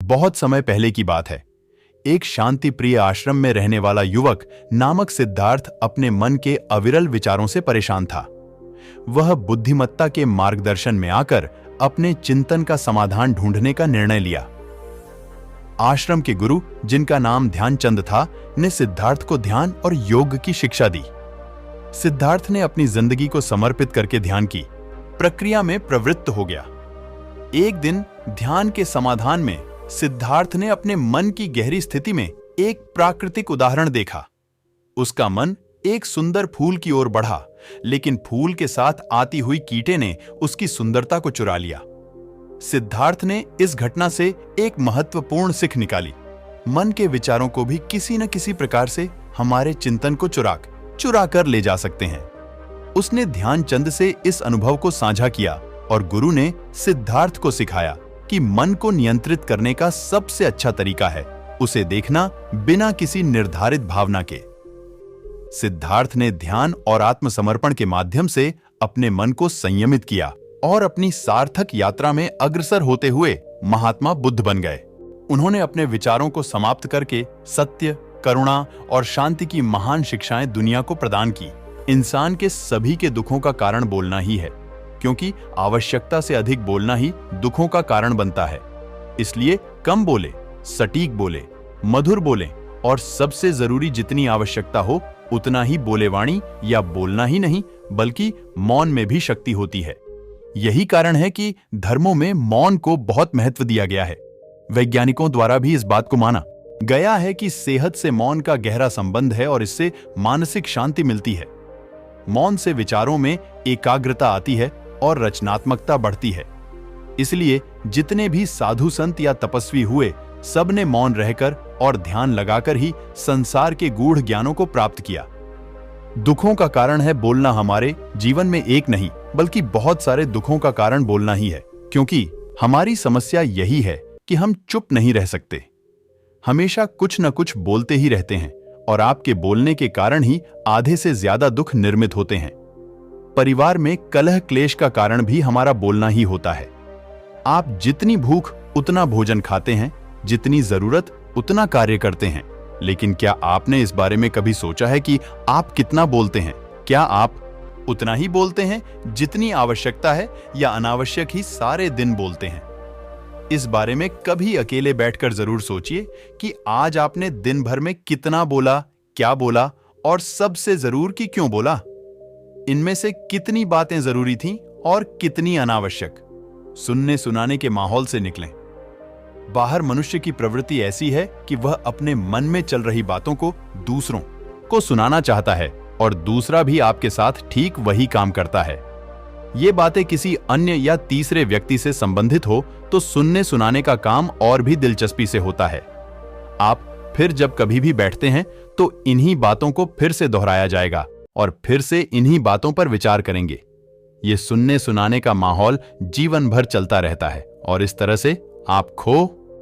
बहुत समय पहले की बात है। एक शांति प्रिय आश्रम में रहने वाला युवक नामक सिद्धार्थ अपने मन के अविरल विचारों से परेशान था। वह बुद्धिमत्ता के मार्गदर्शन में आकर अपने चिंतन का समाधान ढूंढने का निर्णय लिया। आश्रम के गुरु, जिनका नाम ध्यानचंद था, ने सिद्धार्थ को ध्यान और योग की शिक्षा दी। सिद्धार्थ ने अपनी जिंदगी को समर्पित करके ध्यान की प्रक्रिया में प्रवृत्त हो गया। एक दिन ध्यान के समाधान में सिद्धार्थ ने अपने मन की गहरी स्थिति में एक प्राकृतिक उदाहरण देखा। उसका मन एक सुंदर फूल की ओर बढ़ा, लेकिन फूल के साथ आती हुई कीटे ने उसकी सुंदरता को चुरा लिया। सिद्धार्थ ने इस घटना से एक महत्वपूर्ण सीख निकाली। मन के विचारों को भी किसी न किसी प्रकार से हमारे चिंतन को चुरा कर ले जा सकते हैं। उसने ध्यानचंद से इस अनुभव को साझा किया और गुरु ने सिद्धार्थ को सिखाया कि मन को नियंत्रित करने का सबसे अच्छा तरीका है उसे देखना बिना किसी निर्धारित भावना के। सिद्धार्थ ने ध्यान और आत्मसमर्पण के माध्यम से अपने मन को संयमित किया और अपनी सार्थक यात्रा में अग्रसर होते हुए महात्मा बुद्ध बन गए। उन्होंने अपने विचारों को समाप्त करके सत्य, करुणा और शांति की महान शिक्षाएं दुनिया को प्रदान की। इंसान के सभी के दुखों का कारण बोलना ही है, क्योंकि आवश्यकता से अधिक बोलना ही दुखों का कारण बनता है। इसलिए कम बोले, सटीक बोले, मधुर बोले और सबसे जरूरी जितनी आवश्यकता हो उतना ही बोले। वाणी या बोलना ही नहीं बल्कि मौन में भी शक्ति होती है। यही कारण है कि धर्मों में मौन को बहुत महत्व दिया गया है। वैज्ञानिकों द्वारा भी इस बात को माना गया है कि सेहत से मौन का गहरा संबंध है और इससे मानसिक शांति मिलती है। मौन से विचारों में एकाग्रता आती है और रचनात्मकता बढ़ती है। इसलिए जितने भी साधु संत या तपस्वी हुए, सबने मौन रहकर और ध्यान लगाकर ही संसार के गूढ़ ज्ञानों को प्राप्त किया। दुखों का कारण है बोलना हमारे जीवन में एक नहीं बल्कि बहुत सारे दुखों का कारण बोलना ही है, क्योंकि हमारी समस्या यही है कि हम चुप नहीं रह सकते। हमेशा कुछ न कुछ बोलते ही रहते हैं और आपके बोलने के कारण ही आधे से ज्यादा दुख निर्मित होते हैं। परिवार में कलह क्लेश का कारण भी हमारा बोलना ही होता है। आप जितनी भूख उतना भोजन खाते हैं, जितनी जरूरत उतना कार्य करते हैं, लेकिन क्या आपने इस बारे में कभी सोचा है कि आप कितना बोलते हैं? क्या आप उतना ही बोलते हैं जितनी आवश्यकता है या अनावश्यक ही सारे दिन बोलते हैं? इस बारे में कभी अकेले बैठकर जरूर सोचिए कि आज आपने दिन भर में कितना बोला, क्या बोला और सबसे जरूर कि क्यों बोला। इनमें से कितनी बातें जरूरी थीं और कितनी अनावश्यक। सुनने सुनाने के माहौल से निकलें। बाहर मनुष्य की प्रवृत्ति ऐसी है कि वह अपने मन में चल रही बातों को दूसरों को सुनाना चाहता है और दूसरा भी आपके साथ ठीक वही काम करता है। ये बातें किसी अन्य या तीसरे व्यक्ति से संबंधित हो तो सुनने सुनाने का काम और भी दिलचस्पी से होता है। आप फिर जब कभी भी बैठते हैं तो इन्हीं बातों को फिर से दोहराया जाएगा और फिर से इन्हीं बातों पर विचार करेंगे। ये सुनने सुनाने का माहौल जीवन भर चलता रहता है और इस तरह से आप खो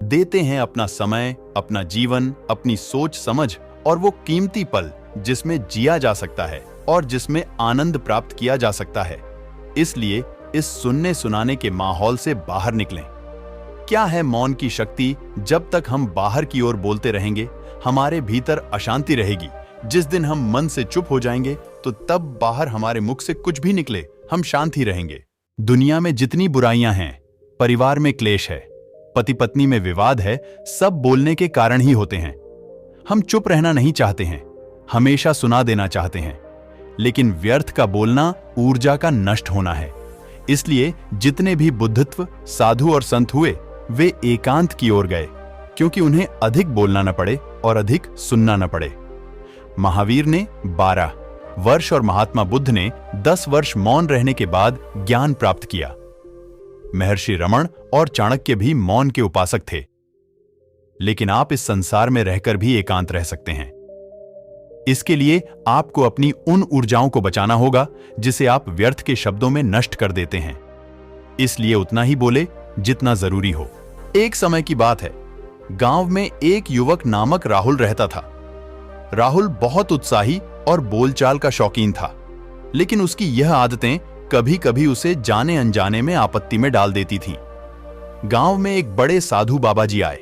देते हैं अपना समय, अपना जीवन, अपनी सोच समझ और वो कीमती पल जिसमें जिया जा सकता है और जिसमें आनंद प्राप्त किया जा सकता है। इसलिए इस सुनने सुनाने के माहौल से बाहर निकलें। क्या है मौन की शक्ति? जब तक हम बाहर की ओर बोलते रहेंगे, हमारे भीतर अशांति रहेगी। जिस दिन हम मन से चुप हो जाएंगे तो तब बाहर हमारे मुख से कुछ भी निकले, हम शांत ही रहेंगे। दुनिया में जितनी बुराइयां हैं, परिवार में क्लेश है, पति पत्नी में विवाद है, सब बोलने के कारण ही होते हैं। हम चुप रहना नहीं चाहते हैं, हमेशा सुना देना चाहते हैं, लेकिन व्यर्थ का बोलना ऊर्जा का नष्ट होना है। इसलिए जितने भी बुद्धत्व साधु और संत हुए, वे एकांत की ओर गए, क्योंकि उन्हें अधिक बोलना न पड़े और अधिक सुनना न पड़े। महावीर ने 12 वर्ष और महात्मा बुद्ध ने 10 वर्ष मौन रहने के बाद ज्ञान प्राप्त किया। महर्षि रमण और चाणक्य भी मौन के उपासक थे। लेकिन आप इस संसार में रहकर भी एकांत रह सकते हैं। इसके लिए आपको अपनी उन ऊर्जाओं को बचाना होगा जिसे आप व्यर्थ के शब्दों में नष्ट कर देते हैं। इसलिए उतना ही बोले जितना जरूरी हो। एक समय की बात है, गांव में एक युवक नामक राहुल रहता था। राहुल बहुत उत्साही और बोलचाल का शौकीन था, लेकिन उसकी यह आदतें कभी कभी उसे जाने अनजाने में आपत्ति में डाल देती थीं। गांव में एक बड़े साधु बाबा जी आए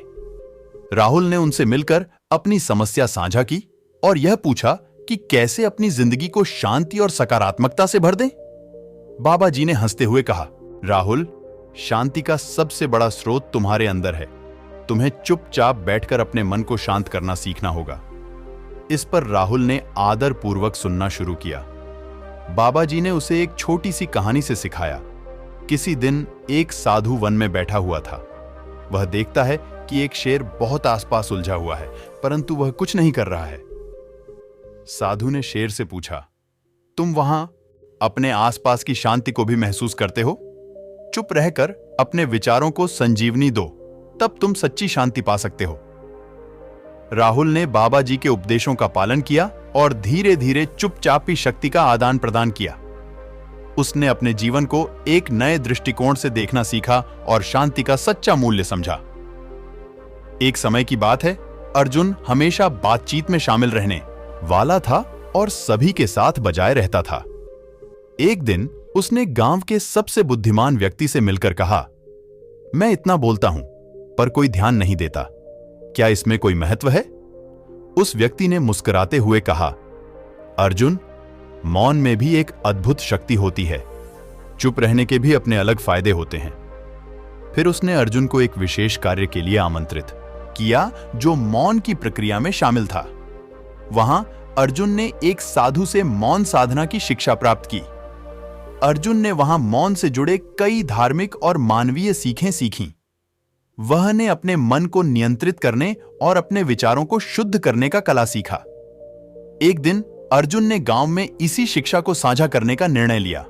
राहुल ने उनसे मिलकर अपनी समस्या साझा की और यह पूछा कि कैसे अपनी जिंदगी को शांति और सकारात्मकता से भर दें। बाबा जी ने हंसते हुए कहा, राहुल, शांति का सबसे बड़ा स्रोत तुम्हारे अंदर है। तुम्हें चुपचाप बैठकर अपने मन को शांत करना सीखना होगा। इस पर राहुल ने आदर पूर्वक सुनना शुरू किया। बाबा जी ने उसे एक छोटी सी कहानी से सिखाया। किसी दिन एक साधु वन में बैठा हुआ था। वह देखता है कि एक शेर बहुत आसपास उलझा हुआ है, परंतु वह कुछ नहीं कर रहा है। साधु ने शेर से पूछा, तुम वहां अपने आसपास की शांति को भी महसूस करते हो? चुप रहकर अपने विचारों को संजीवनी दो, तब तुम सच्ची शांति पा सकते हो। राहुल ने बाबा जी के उपदेशों का पालन किया और धीरे धीरे चुपचाप ही शक्ति का आदान प्रदान किया। उसने अपने जीवन को एक नए दृष्टिकोण से देखना सीखा और शांति का सच्चा मूल्य समझा। एक समय की बात है, अर्जुन हमेशा बातचीत में शामिल रहने वाला था और सभी के साथ बजाए रहता था। एक दिन उसने गांव के सबसे बुद्धिमान व्यक्ति से मिलकर कहा, मैं इतना बोलता हूं पर कोई ध्यान नहीं देता, क्या इसमें कोई महत्व है? उस व्यक्ति ने मुस्कुराते हुए कहा, अर्जुन, मौन में भी एक अद्भुत शक्ति होती है। चुप रहने के भी अपने अलग फायदे होते हैं। फिर उसने अर्जुन को एक विशेष कार्य के लिए आमंत्रित किया जो मौन की प्रक्रिया में शामिल था। वहां अर्जुन ने एक साधु से मौन साधना की शिक्षा प्राप्त की। अर्जुन ने वहां मौन से जुड़े कई धार्मिक और मानवीय सीखें सीखीं। वह ने अपने मन को नियंत्रित करने और अपने विचारों को शुद्ध करने का कला सीखा। एक दिन अर्जुन ने गांव में इसी शिक्षा को साझा करने का निर्णय लिया।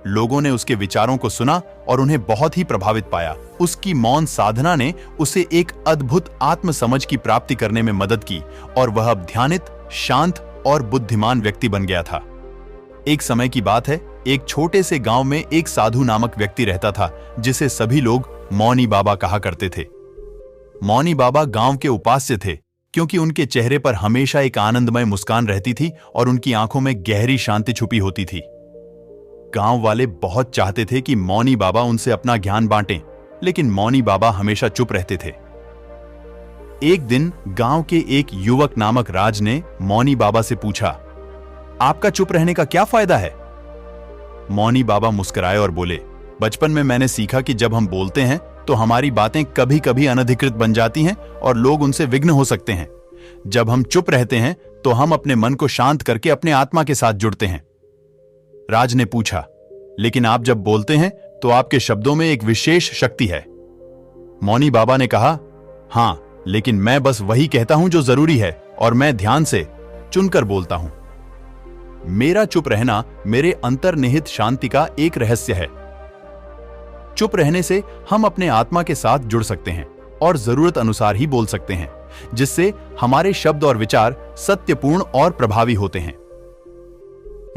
लोगों ने उसके विचारों को सुना और उन्हें बहुत ही प्रभावित पाया। उसकी मौन साधना ने उसे एक अद्भुत आत्मसमझ की प्राप्ति करने में मदद की और वह अब ध्यानित, शांत और बुद्धिमान व्यक्ति बन गया था। एक समय की बात है, एक छोटे से गांव में एक साधु नामक व्यक्ति रहता था जिसे सभी लोग मौनी बाबा कहा करते थे। मौनी बाबा गांव के उपास्य थे क्योंकि उनके चेहरे पर हमेशा एक आनंदमय मुस्कान रहती थी और उनकी आंखों में गहरी शांति छुपी होती थी। गांव वाले बहुत चाहते थे कि मौनी बाबा उनसे अपना ज्ञान बांटें, लेकिन मौनी बाबा हमेशा चुप रहते थे। एक दिन गांव के एक युवक नामक राज ने मौनी बाबा से पूछा, आपका चुप रहने का क्या फायदा है? मौनी बाबा मुस्कुराए और बोले, बचपन में मैंने सीखा कि जब हम बोलते हैं तो हमारी बातें कभी कभी अनधिकृत बन जाती हैं और लोग उनसे विघ्न हो सकते हैं। जब हम चुप रहते हैं तो हम अपने मन को शांत करके अपने आत्मा के साथ जुड़ते हैं। राज ने पूछा, लेकिन आप जब बोलते हैं तो आपके शब्दों में एक विशेष शक्ति है। मौनी बाबा ने कहा, हां, लेकिन मैं बस वही कहता हूं जो जरूरी है और मैं ध्यान से चुनकर बोलता हूं। मेरा चुप रहना मेरे अंतर्निहित शांति का एक रहस्य है। चुप रहने से हम अपने आत्मा के साथ जुड़ सकते हैं और जरूरत अनुसार ही बोल सकते हैं, जिससे हमारे शब्द और विचार सत्यपूर्ण और प्रभावी होते हैं।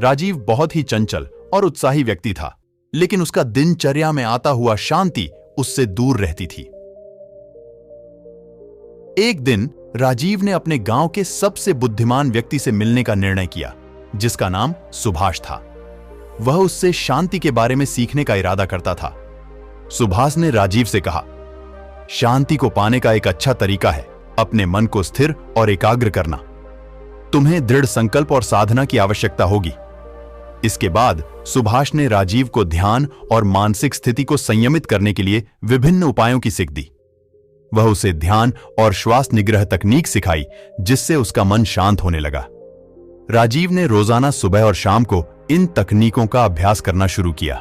राजीव बहुत ही चंचल और उत्साही व्यक्ति था, लेकिन उसका दिनचर्या में आता हुआ शांति उससे दूर रहती थी। एक दिन राजीव ने अपने गांव के सबसे बुद्धिमान व्यक्ति से मिलने का निर्णय किया, जिसका नाम सुभाष था। वह उससे शांति के बारे में सीखने का इरादा करता था। सुभाष ने राजीव से कहा, शांति को पाने का एक अच्छा तरीका है अपने मन को स्थिर और एकाग्र करना। तुम्हें दृढ़ संकल्प और साधना की आवश्यकता होगी। इसके बाद सुभाष ने राजीव को ध्यान और मानसिक स्थिति को संयमित करने के लिए विभिन्न उपायों की सीख दी। वह उसे ध्यान और श्वास निग्रह तकनीक सिखाई, जिससे उसका मन शांत होने लगा। राजीव ने रोजाना सुबह और शाम को इन तकनीकों का अभ्यास करना शुरू किया।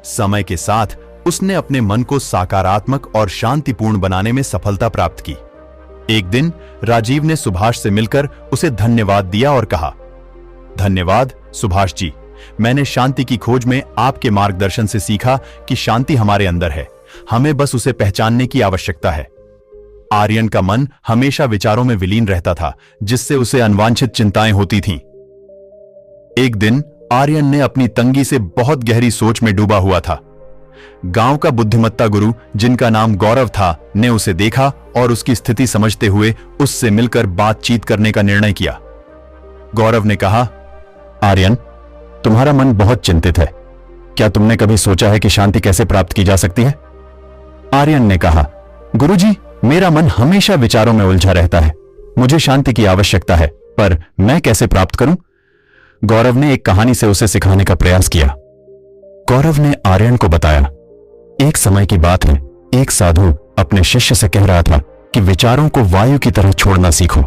समय के साथ उसने अपने मन को सकारात्मक और शांतिपूर्ण बनाने में सफलता प्राप्त की। एक दिन राजीव ने सुभाष से मिलकर उसे धन्यवाद दिया और कहा, धन्यवाद सुभाष जी, मैंने शांति की खोज में आपके मार्गदर्शन से सीखा कि शांति हमारे अंदर है, हमें बस उसे पहचानने की आवश्यकता है। आर्यन का मन हमेशा विचारों में विलीन रहता था, जिससे उसे अनवांछित चिंताएं होती थीं। एक दिन आर्यन ने अपनी तंगी से बहुत गहरी सोच में डूबा हुआ था। गांव का बुद्धिमत्ता गुरु, जिनका नाम गौरव था, ने उसे देखा और उसकी स्थिति समझते हुए उससे मिलकर बातचीत करने का निर्णय किया। गौरव ने कहा, आर्यन, तुम्हारा मन बहुत चिंतित है। क्या तुमने कभी सोचा है कि शांति कैसे प्राप्त की जा सकती है? आर्यन ने कहा, गुरुजी, मेरा मन हमेशा विचारों में उलझा रहता है। मुझे शांति की आवश्यकता है, पर मैं कैसे प्राप्त करूं? गौरव ने एक कहानी से उसे सिखाने का प्रयास किया। गौरव ने आर्यन को बताया, एक समय की बात है, एक साधु अपने शिष्य से कह रहा था कि विचारों को वायु की तरह छोड़ना सीखो।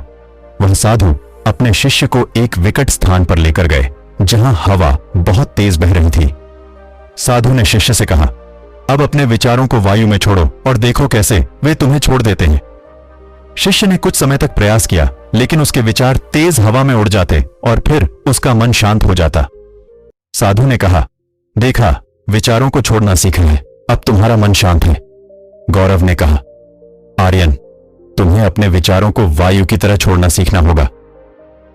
वह साधु अपने शिष्य को एक विकट स्थान पर लेकर गए जहां हवा बहुत तेज बह रही थी। साधु ने शिष्य से कहा, अब अपने विचारों को वायु में छोड़ो और देखो कैसे वे तुम्हें छोड़ देते हैं। शिष्य ने कुछ समय तक प्रयास किया, लेकिन उसके विचार तेज हवा में उड़ जाते और फिर उसका मन शांत हो जाता। साधु ने कहा, देखा, विचारों को छोड़ना सीखा है, अब तुम्हारा मन शांत है। गौरव ने कहा, आर्यन, तुम्हें अपने विचारों को वायु की तरह छोड़ना सीखना होगा।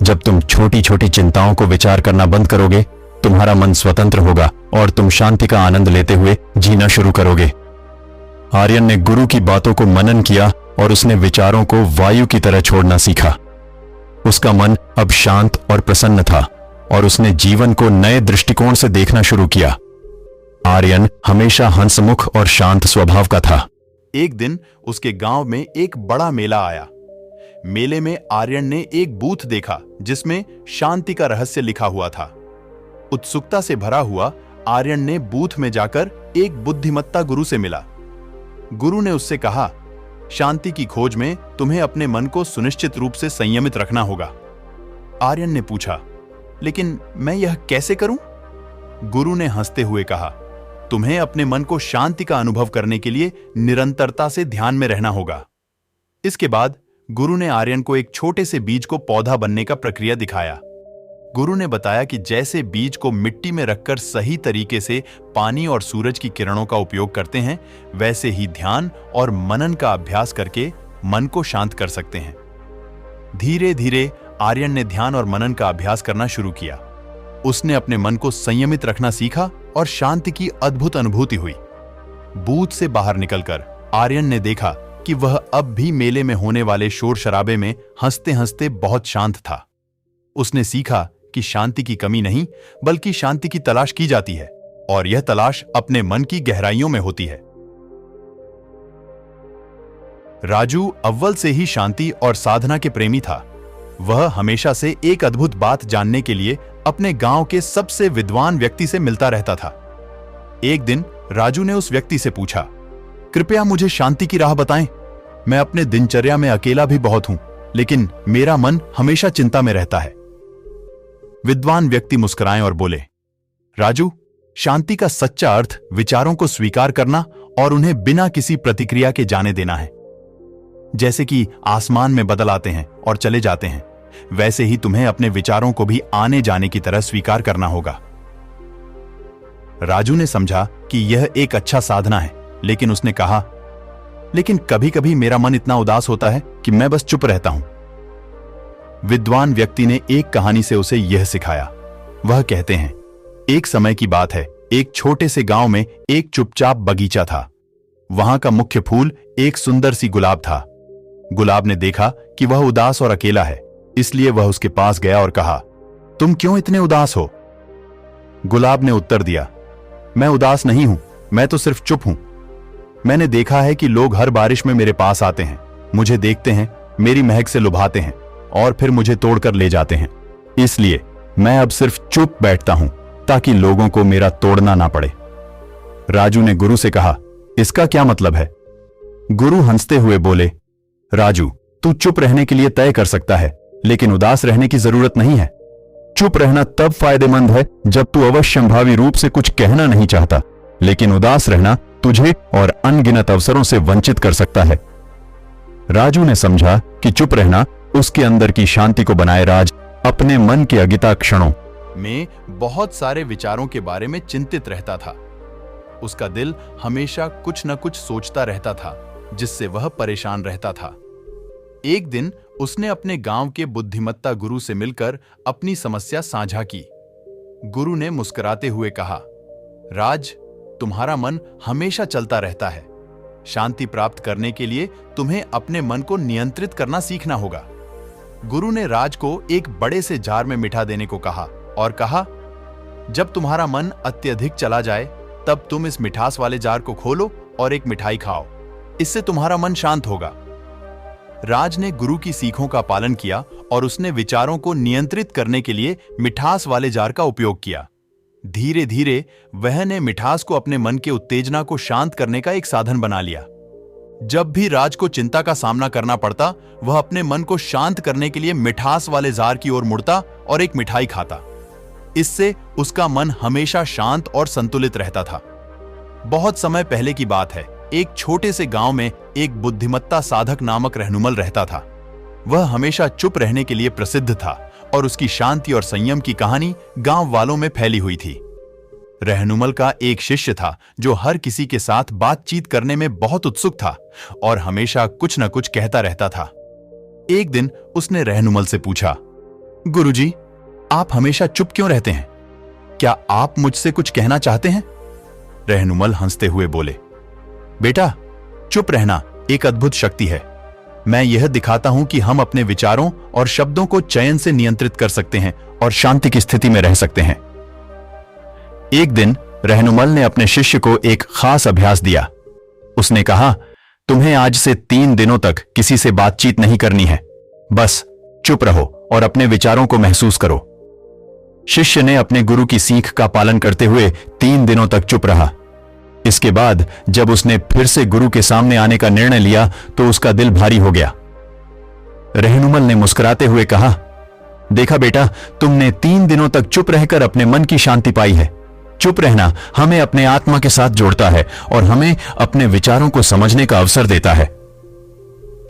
जब तुम छोटी छोटी चिंताओं को विचार करना बंद करोगे, तुम्हारा मन स्वतंत्र होगा और तुम शांति का आनंद लेते हुए जीना शुरू करोगे। आर्यन ने गुरु की बातों को मनन किया और उसने विचारों को वायु की तरह छोड़ना सीखा। उसका मन अब शांत और प्रसन्न था और उसने जीवन को नए दृष्टिकोण से देखना शुरू किया। आर्यन हमेशा हंसमुख और शांत स्वभाव का था। एक दिन उसके गांव में एक बड़ा मेला आया। मेले में आर्यन ने एक बूथ देखा जिसमें शांति का रहस्य लिखा हुआ था। उत्सुकता से भरा हुआ आर्यन ने बूथ में जाकर एक बुद्धिमत्ता गुरु से मिला। गुरु ने उससे कहा, शांति की खोज में तुम्हें अपने मन को सुनिश्चित रूप से संयमित रखना होगा। आर्यन ने पूछा, लेकिन मैं यह कैसे करूं? गुरु ने हंसते हुए कहा, तुम्हें अपने मन को शांति का अनुभव करने के लिए निरंतरता से ध्यान में रहना होगा। इसके बाद गुरु ने आर्यन को एक छोटे से बीज को पौधा बनने का प्रक्रिया दिखाया। गुरु ने बताया कि जैसे बीज को मिट्टी में रखकर सही तरीके से पानी और सूरज की किरणों का उपयोग करते हैं, वैसे ही ध्यान और मनन का अभ्यास करके मन को शांत कर सकते हैं। धीरे धीरे आर्यन ने ध्यान और मनन का अभ्यास करना शुरू किया। उसने अपने मन को संयमित रखना सीखा और शांति की अद्भुत अनुभूति हुई। बूथ से बाहर निकलकर आर्यन ने देखा कि वह अब भी मेले में होने वाले शोर शराबे में हंसते हंसते बहुत शांत था। उसने सीखा कि शांति की कमी नहीं, बल्कि शांति की तलाश की जाती है और यह तलाश अपने मन की गहराइयों में होती है। राजू अव्वल से ही शांति और साधना के प्रेमी था। वह हमेशा से एक अद्भुत बात जानने के लिए अपने गांव के सबसे विद्वान व्यक्ति से मिलता रहता था। एक दिन राजू ने उस व्यक्ति से पूछा, कृपया मुझे शांति की राह बताएं। मैं अपने दिनचर्या में अकेला भी बहुत हूं, लेकिन मेरा मन हमेशा चिंता में रहता है। विद्वान व्यक्ति मुस्कुराए और बोले, राजू, शांति का सच्चा अर्थ विचारों को स्वीकार करना और उन्हें बिना किसी प्रतिक्रिया के जाने देना है। जैसे कि आसमान में बदल आते हैं और चले जाते हैं, वैसे ही तुम्हें अपने विचारों को भी आने जाने की तरह स्वीकार करना होगा। राजू ने समझा कि यह एक अच्छा साधना है, लेकिन उसने कहा, लेकिन कभी कभी मेरा मन इतना उदास होता है कि मैं बस चुप रहता हूं। विद्वान व्यक्ति ने एक कहानी से उसे यह सिखाया। वह कहते हैं, एक समय की बात है, एक छोटे से गांव में एक चुपचाप बगीचा था। वहां का मुख्य फूल एक सुंदर सी गुलाब था। गुलाब ने देखा कि वह उदास और अकेला है, इसलिए वह उसके पास गया और कहा, तुम क्यों इतने उदास हो? गुलाब ने उत्तर दिया, मैं उदास नहीं हूं, मैं तो सिर्फ चुप हूं। मैंने देखा है कि लोग हर बारिश में मेरे पास आते हैं, मुझे देखते हैं, मेरी महक से लुभाते हैं और फिर मुझे तोड़कर ले जाते हैं। इसलिए मैं अब सिर्फ चुप बैठता हूं ताकि लोगों को मेरा तोड़ना ना पड़े। राजू ने गुरु से कहा, इसका क्या मतलब है? गुरु हंसते हुए बोले, राजू, तू चुप रहने के लिए तय कर सकता है, लेकिन उदास रहने की जरूरत नहीं है। चुप रहना तब फायदेमंद है जब तू अवश्यंभावी रूप से कुछ कहना नहीं चाहता, लेकिन उदास रहना तुझे और अनगिनत अवसरों से वंचित कर सकता है। राजू ने समझा कि चुप रहना उसके अंदर की शांति को बनाए राज अपने मन के अगिता क्षणों में बहुत सारे विचारों के बारे में चिंतित रहता था। उसका दिल हमेशा कुछ न कुछ सोचता रहता था, जिससे वह परेशान रहता था। एक दिन उसने अपने गांव के बुद्धिमत्ता गुरु से मिलकर अपनी समस्या साझा की। गुरु ने मुस्कुराते हुए कहा, राज, तुम्हारा मन हमेशा चलता रहता है। शांति प्राप्त करने के लिए तुम्हें अपने मन को नियंत्रित करना सीखना होगा। गुरु ने राज को एक बड़े से जार में मिठा देने को कहा और कहा, जब तुम्हारा मन अत्यधिक चला जाए तब तुम इस मिठास वाले जार को खोलो और एक मिठाई खाओ। इससे तुम्हारा मन शांत होगा राज ने गुरु की सीखों का पालन किया और उसने विचारों को नियंत्रित करने के लिए मिठास वाले जार का उपयोग किया। धीरे धीरे वह ने मिठास को अपने मन के उत्तेजना को शांत करने का एक साधन बना लिया। जब भी राज को चिंता का सामना करना पड़ता, वह अपने मन को शांत करने के लिए मिठास वाले जार की ओर मुड़ता और एक मिठाई खाता। इससे उसका मन हमेशा शांत और संतुलित रहता था। बहुत समय पहले की बात है, एक छोटे से गांव में एक बुद्धिमत्ता साधक नामक रहनुमल रहता था। वह हमेशा चुप रहने के लिए प्रसिद्ध था और उसकी शांति और संयम की कहानी गांव वालों में फैली हुई थी। रहनुमल का एक शिष्य था जो हर किसी के साथ बातचीत करने में बहुत उत्सुक था और हमेशा कुछ न कुछ कहता रहता था। एक दिन उसने रहनुमल से पूछा, गुरुजी, आप हमेशा चुप क्यों रहते हैं? क्या आप मुझसे कुछ कहना चाहते हैं? रहनुमल हंसते हुए बोले, बेटा, चुप रहना एक अद्भुत शक्ति है। मैं यह दिखाता हूं कि हम अपने विचारों और शब्दों को चयन से नियंत्रित कर सकते हैं और शांति की स्थिति में रह सकते हैं। एक दिन रहनुमल ने अपने शिष्य को एक खास अभ्यास दिया। उसने कहा, तुम्हें आज से 3 दिनों तक किसी से बातचीत नहीं करनी है। बस चुप रहो और अपने विचारों को महसूस करो। शिष्य ने अपने गुरु की सीख का पालन करते हुए 3 दिनों तक चुप रहा। इसके बाद जब उसने फिर से गुरु के सामने आने का निर्णय लिया तो उसका दिल भारी हो गया। रहनुमल ने मुस्कुराते हुए कहा, देखा बेटा, तुमने 3 दिनों तक चुप रहकर अपने मन की शांति पाई है। चुप रहना हमें अपने आत्मा के साथ जोड़ता है और हमें अपने विचारों को समझने का अवसर देता है।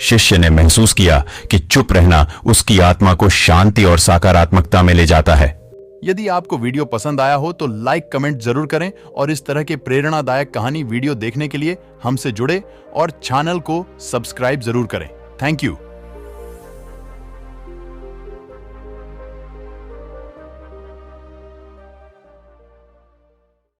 शिष्य ने महसूस किया कि चुप रहना उसकी आत्मा को शांति और सकारात्मकता में ले जाता है। यदि आपको वीडियो पसंद आया हो तो लाइक कमेंट जरूर करें और इस तरह के प्रेरणादायक कहानी वीडियो देखने के लिए हमसे जुड़े और चैनल को सब्सक्राइब जरूर करें। Thank you.